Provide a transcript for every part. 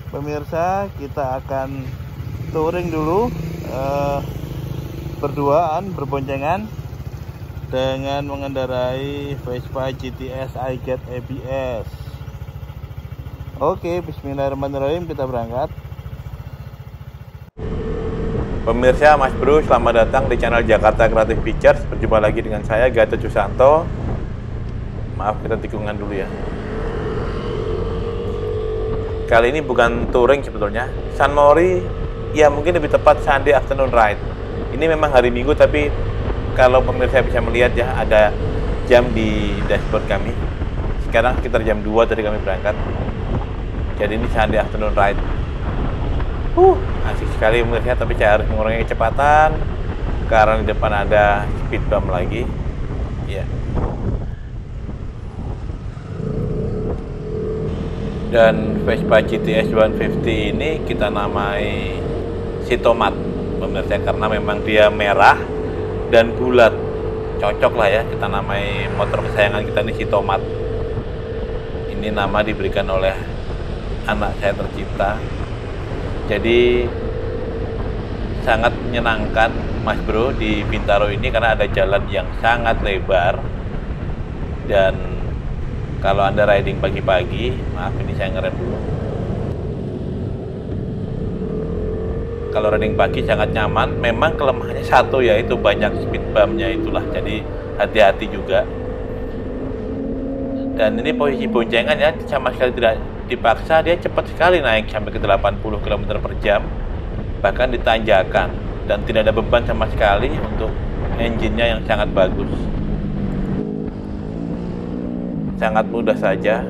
pemirsa, kita akan touring dulu berduaan, berboncengan dengan mengendarai Vespa GTS iGet ABS. Oke, bismillahirrahmanirrahim, kita berangkat. Pemirsa, Mas Bro, selamat datang di channel Jakarta Creative Pictures. Berjumpa lagi dengan saya, Gatot Susanto. Maaf, kita tikungan dulu ya. Kali ini bukan touring sebetulnya. San Mori, ya mungkin lebih tepat Sunday afternoon ride. Ini memang hari Minggu, tapi kalau pemirsa bisa melihat ya, ada jam di dashboard kami. Sekarang sekitar jam 2 tadi kami berangkat. Jadi ini Sunday afternoon ride. Asik sekali pemirsa, tapi saya harus mengurangi kecepatan karena di depan ada speed bump lagi. Ya. Dan Vespa GTS 150 ini kita namai si tomat pemirsa, karena memang dia merah dan bulat. Cocok lah ya kita namai motor kesayangan kita ini si tomat. Ini nama diberikan oleh anak saya tercinta. Jadi sangat menyenangkan Mas Bro di Bintaro ini karena ada jalan yang sangat lebar. Dan kalau Anda riding pagi-pagi, maaf ini saya ngerem dulu. Kalau riding pagi sangat nyaman. Memang kelemahannya satu, yaitu banyak speed bumpnya itulah. Jadi hati-hati juga. Dan ini posisi boncengan ya, sama sekali tidak dipaksa, dia cepat sekali naik sampai ke 80 km per jam, bahkan ditanjakan, dan tidak ada beban sama sekali untuk engine-nya yang sangat bagus. Sangat mudah saja.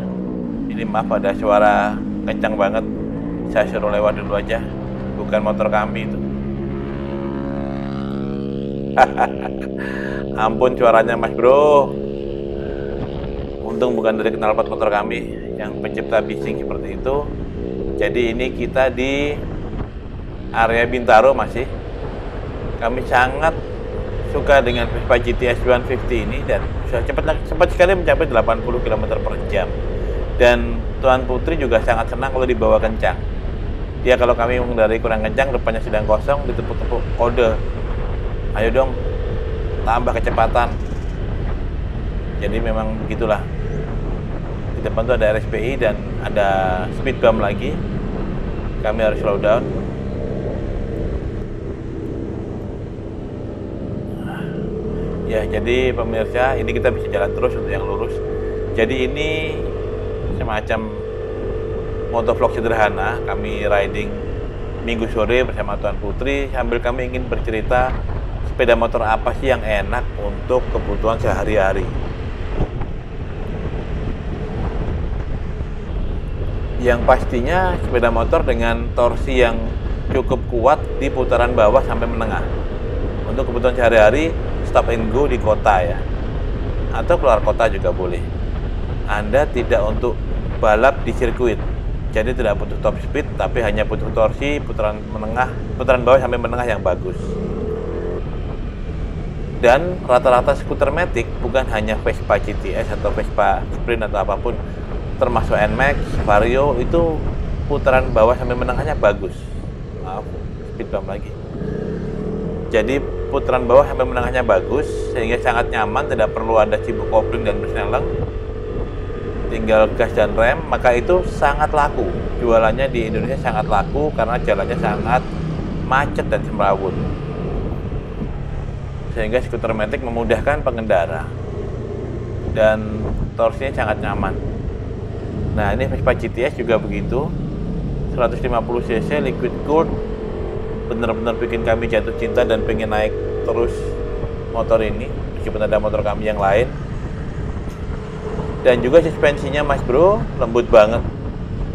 Ini maaf ada suara kencang banget, saya suruh lewat dulu aja, bukan motor kami itu. Ampun suaranya Mas Bro. Untung bukan dari knalpot motor kami yang pencipta bising seperti itu. Jadi ini kita di area Bintaro masih. Kami sangat suka dengan Vespa GTS 150 ini dan sudah cepat sekali mencapai 80 km per jam. Dan Tuan Putri juga sangat senang kalau dibawa kencang. Dia kalau kami mengendarai kurang kencang, depannya sedang kosong, ditepuk-tepuk kode, ayo dong tambah kecepatan. Jadi memang begitulah. Di depan tuh ada RSPI dan ada speed bump lagi. Kami harus slow down. Ya, jadi pemirsa, ini kita bisa jalan terus untuk yang lurus. Jadi ini semacam motovlog sederhana. Kami riding minggu sore bersama Tuan Putri sambil kami ingin bercerita sepeda motor apa sih yang enak untuk kebutuhan sehari-hari. Yang pastinya sepeda motor dengan torsi yang cukup kuat di putaran bawah sampai menengah. Untuk kebutuhan sehari-hari, stop and go di kota ya, atau keluar kota juga boleh. Anda tidak untuk balap di sirkuit, jadi tidak butuh top speed, tapi hanya butuh torsi putaran menengah, putaran bawah sampai menengah yang bagus. Dan rata-rata skuter matic, bukan hanya Vespa GTS atau Vespa Sprint atau apapun, termasuk NMAX, Vario, itu putaran bawah sampai menengahnya bagus. Maaf, speed bump lagi. Jadi putaran bawah sampai menengahnya bagus, sehingga sangat nyaman, tidak perlu ada cibuk kopling dan berseneleng, tinggal gas dan rem. Maka itu sangat laku. Jualannya di Indonesia sangat laku karena jalannya sangat macet dan semrawut. Sehingga skuter matic memudahkan pengendara dan torsinya sangat nyaman. Nah, ini Vespa GTS juga begitu, 150 cc liquid cooled, benar-benar bikin kami jatuh cinta dan pengen naik terus motor ini, meskipun ada motor kami yang lain. Dan juga suspensinya Mas Bro, lembut banget.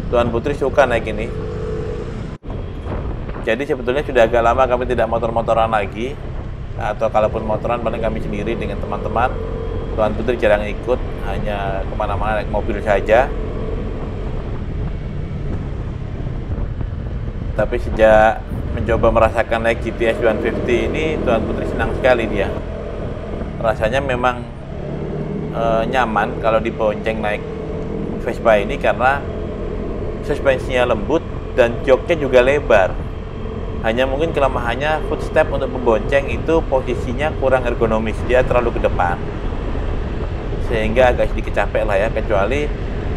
Tuan Putri suka naik ini. Jadi sebetulnya sudah agak lama kami tidak motor-motoran lagi, atau kalaupun motoran paling kami sendiri dengan teman-teman. Tuan Putri jarang ikut, hanya kemana-mana naik mobil saja. Tapi sejak mencoba merasakan naik GTS 150 ini, Tuan Putri senang sekali dia. Rasanya memang nyaman kalau dibonceng naik Vespa ini karena suspensinya lembut, dan joknya juga lebar. Hanya mungkin kelemahannya footstep untuk membonceng itu posisinya kurang ergonomis, dia terlalu ke depan, sehingga agak sedikit capek lah ya, kecuali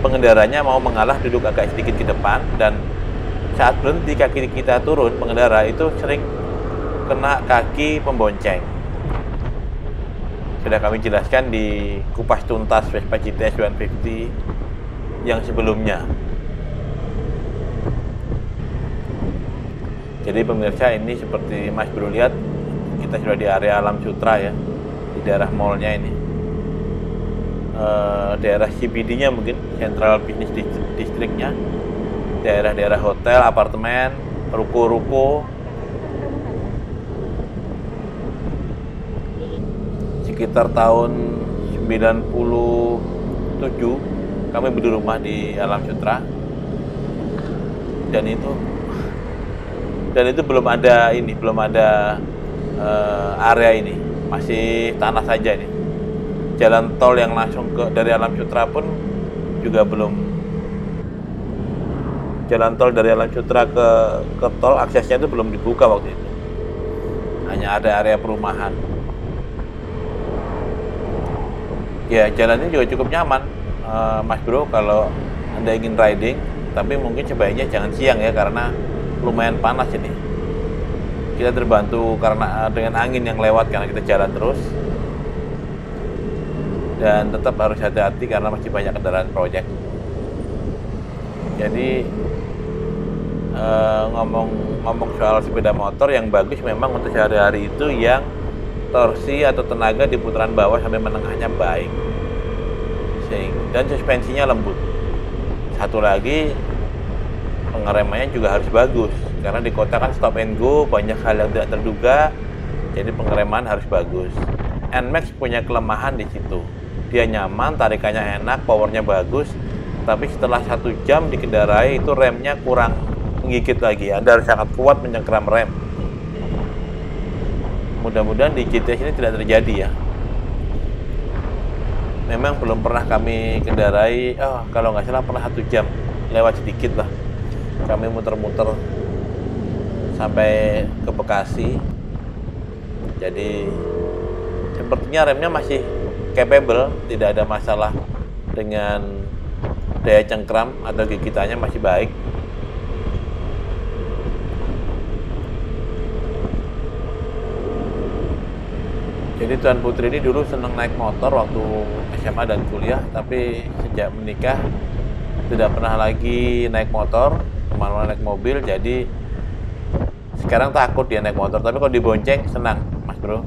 pengendaranya mau mengalah duduk agak sedikit ke depan, dan saat berhenti kaki kita turun, pengendara itu sering kena kaki pembonceng. Sudah kami jelaskan di kupas tuntas Vespa GTS 150 yang sebelumnya. Jadi pemirsa, ini seperti Mas Bro lihat, kita sudah di area Alam Sutra ya, di daerah mallnya ini, daerah CBD-nya mungkin, Central Business District-nya, daerah-daerah hotel, apartemen, ruko-ruko. Sekitar tahun 97 kami beli rumah di Alam Sutra, dan itu belum ada area ini, masih tanah saja ini. Jalan tol yang langsung dari Alam Sutra pun juga belum. Jalan tol dari Alam Sutra ke tol, aksesnya itu belum dibuka waktu itu. Hanya ada area perumahan. Ya, jalannya juga cukup nyaman, Mas Bro, kalau Anda ingin riding, tapi mungkin sebaiknya jangan siang ya, karena lumayan panas ini. Kita terbantu karena dengan angin yang lewat karena kita jalan terus, dan tetap harus hati-hati karena masih banyak kendaraan proyek. Jadi ngomong soal sepeda motor yang bagus memang untuk sehari-hari itu yang torsi atau tenaga di putaran bawah sampai menengahnya baik, dan suspensinya lembut. Satu lagi, pengeremannya juga harus bagus, karena di kota kan stop and go, banyak hal yang tidak terduga, jadi pengereman harus bagus. NMAX punya kelemahan di situ, dia nyaman, tarikannya enak, powernya bagus, tapi setelah 1 jam dikendarai itu remnya kurang menggigit lagi. Anda harus sangat kuat mencengkeram rem. Mudah-mudahan di GTS ini tidak terjadi ya. Memang belum pernah kami kendarai, kalau nggak salah pernah 1 jam, lewat sedikit lah. Kami muter-muter sampai ke Bekasi. Jadi sepertinya remnya masih capable, tidak ada masalah dengan daya cengkram atau gigitannya masih baik. Jadi Tuan Putri ini dulu senang naik motor waktu SMA dan kuliah, tapi sejak menikah tidak pernah lagi naik motor, kemana-mana naik mobil. Jadi sekarang takut dia naik motor, tapi kalau dibonceng senang, Mas Bro,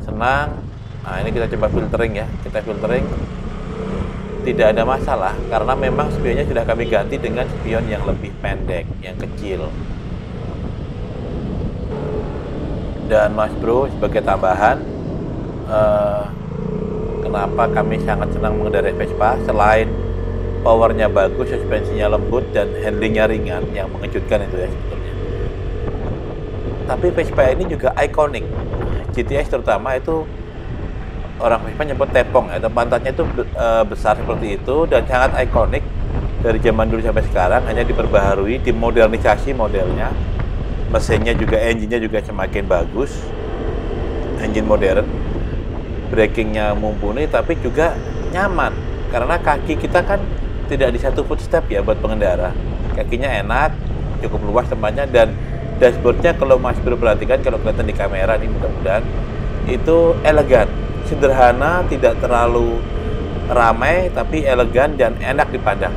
senang. Nah, ini kita coba filtering ya, kita filtering, tidak ada masalah karena memang spionnya sudah kami ganti dengan spion yang lebih pendek, yang kecil. Dan Mas Bro, sebagai tambahan, kenapa kami sangat senang mengendarai Vespa, selain powernya bagus, suspensinya lembut, dan handlingnya ringan, yang mengejutkan itu ya sebetulnya. Tapi Vespa ini juga ikonik. GTS terutama itu, orang Vespa nyebut tepong, atau pantatnya itu besar seperti itu, dan sangat ikonik dari zaman dulu sampai sekarang. Hanya diperbaharui, dimodernisasi modelnya, mesinnya juga, engine-nya juga semakin bagus, engine modern, brakingnya mumpuni, tapi juga nyaman karena kaki kita kan tidak di satu footstep ya buat pengendara. Kakinya enak, cukup luas tempatnya, dan dashboardnya kalau Mas Bro perhatikan, kalau kelihatan di kamera nih mudah-mudahan, itu elegan, sederhana, tidak terlalu ramai, tapi elegan dan enak dipandang.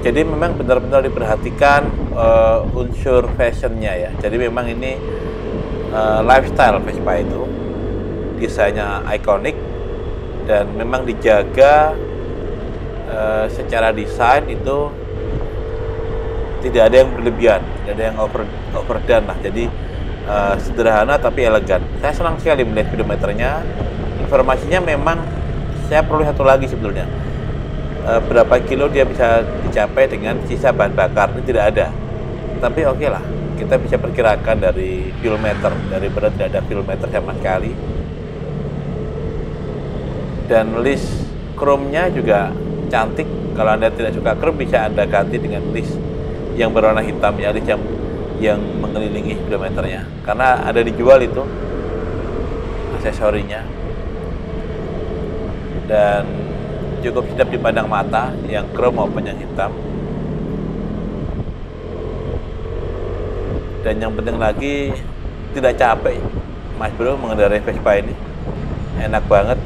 Jadi memang benar-benar diperhatikan unsur fashionnya ya. Jadi memang ini lifestyle Vespa itu, desainnya ikonik, dan memang dijaga secara desain itu tidak ada yang berlebihan, tidak ada yang overdone lah. Jadi sederhana tapi elegan. Saya senang sekali melihat speedometernya. Informasinya memang saya perlu satu lagi sebetulnya. Berapa kilo dia bisa dicapai dengan sisa bahan bakar, ini tidak ada. Tapi oke lah, kita bisa perkirakan dari fuel meter, daripada tidak ada fuel meter sama sekali. Dan list chrome-nya juga cantik. Kalau Anda tidak suka chrome, bisa Anda ganti dengan list yang berwarna hitam ya, list yang mengelilingi speedometernya, karena ada dijual itu aksesorinya dan cukup sedap dipandang mata, yang chrome maupun yang hitam. Dan yang penting lagi, tidak capek Mas Bro mengendarai Vespa ini. Enak banget,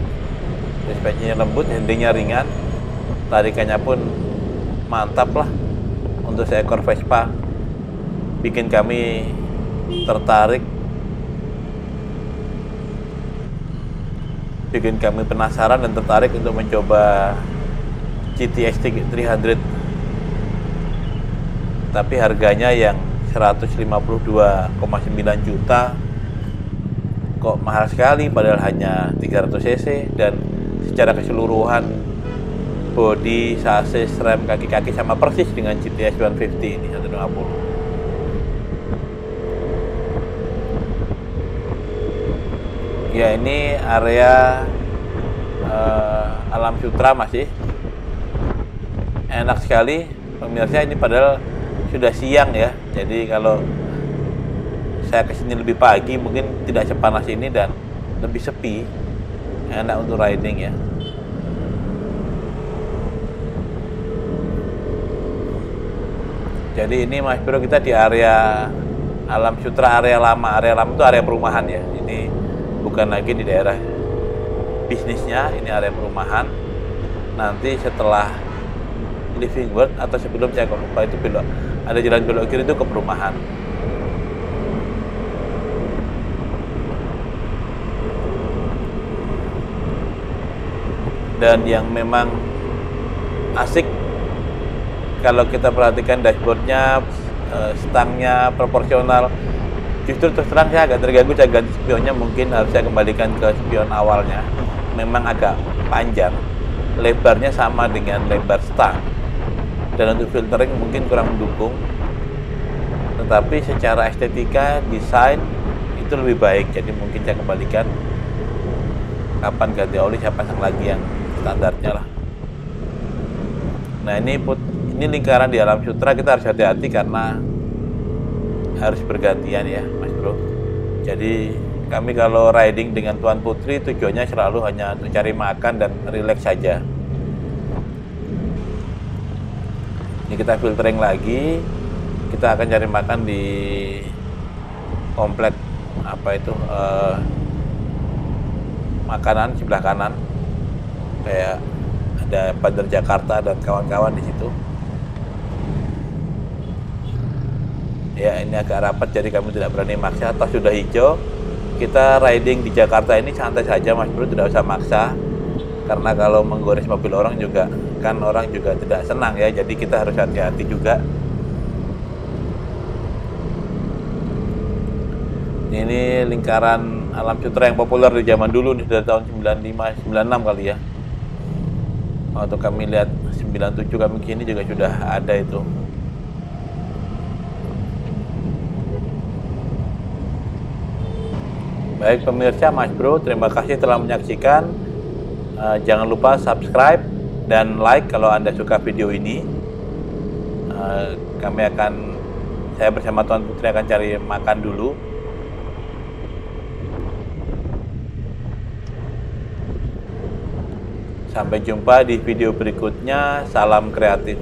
suspensinya lembut, handlingnya ringan, tarikannya pun mantap lah. Untuk seekor Vespa bikin kami tertarik, bikin kami penasaran dan tertarik untuk mencoba GTX 300. Tapi harganya yang 152,9 juta kok mahal sekali, padahal hanya 300 cc. Dan secara keseluruhan bodi, sasis, rem, kaki-kaki sama persis dengan GTX 150 ini, 150. Ya, ini area Alam Sutra masih enak sekali pemirsa. Ini padahal sudah siang ya, jadi kalau saya kesini lebih pagi mungkin tidak sepanas ini dan lebih sepi, enak untuk riding ya. Jadi ini Mas Bro, kita di area Alam Sutra, area lama. Area lama itu area perumahan ya, ini bukan lagi di daerah bisnisnya, ini area perumahan. Nanti setelah Living World atau sebelum, saya kok lupa, itu belok, ada jalan belok kiri itu ke perumahan. Dan yang memang asik kalau kita perhatikan dashboardnya, stangnya proporsional. Justru terus terang saya agak terganggu, saya ganti spionnya, mungkin harus saya kembalikan ke spion awalnya. Memang agak panjang, lebarnya sama dengan lebar stang, dan untuk filtering mungkin kurang mendukung. Tetapi secara estetika, desain itu lebih baik, jadi mungkin saya kembalikan. Kapan ganti oli, saya pasang lagi yang standarnya lah. Nah, ini lingkaran di Alam Sutra, kita harus hati-hati karena harus bergantian ya Mas Bro. Jadi kami kalau riding dengan Tuan Putri tujuannya selalu hanya untuk cari makan dan relax saja. Ini kita filtering lagi, kita akan cari makan di komplek apa itu, makanan sebelah kanan, kayak ada Bandar Jakarta dan kawan-kawan di situ. Ya, ini agak rapat jadi kami tidak berani maksa. Toh sudah hijau, kita riding di Jakarta ini santai saja Mas Bro, tidak usah maksa. Karena kalau menggores mobil orang juga, kan orang juga tidak senang ya, jadi kita harus hati-hati juga. Ini lingkaran Alam Sutra yang populer di zaman dulu nih, dari tahun 95, 96 kali ya. Waktu kami lihat 97 kami kini juga sudah ada itu. Baik pemirsa, Mas Bro, terima kasih telah menyaksikan. Jangan lupa subscribe dan like kalau Anda suka video ini. Saya bersama Tuan Putri akan cari makan dulu. Sampai jumpa di video berikutnya. Salam kreatif.